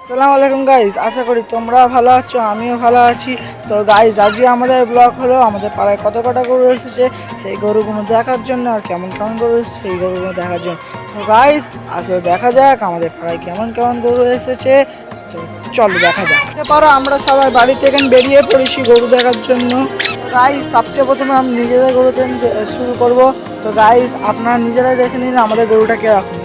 আসসালামু আলাইকুম গাইজ, আশা করি তোমরা ভালো আছো, আমিও ভালো আছি। তো গাইজ, আজকে আমাদের ব্লগ হলো আমাদের পাড়ায় কত কটা গরু এসেছে সেই গরুগুলো দেখার জন্য, আর কেমন কেমন গরু এসেছে সেই গরুগুলো দেখার জন্য। তো গাইজ, আসলে দেখা যাক আমাদের পাড়ায় কেমন কেমন গরু এসেছে। তো চলো দেখা যাক। পারো আমরা সবাই বাড়ি থেকে বেরিয়ে পড়েছি গরু দেখার জন্য। গাইজ, সবচেয়ে প্রথমে আমি নিজেদের গরু থেকে শুরু করব। তো গাইজ, আপনারা নিজেরাই দেখে নিন আমাদের গরুটা কিরকম।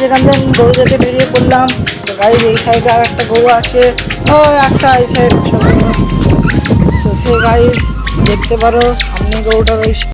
যেখান থেকে গরু দেখে বেরিয়ে পড়লাম। তো গাড়ির এই সাইডে আর একটা গরু আছে, ও একটা এই সাইড। তো সেই গাড়ি দেখতে পারো সামনে গরুটা রয়েছে।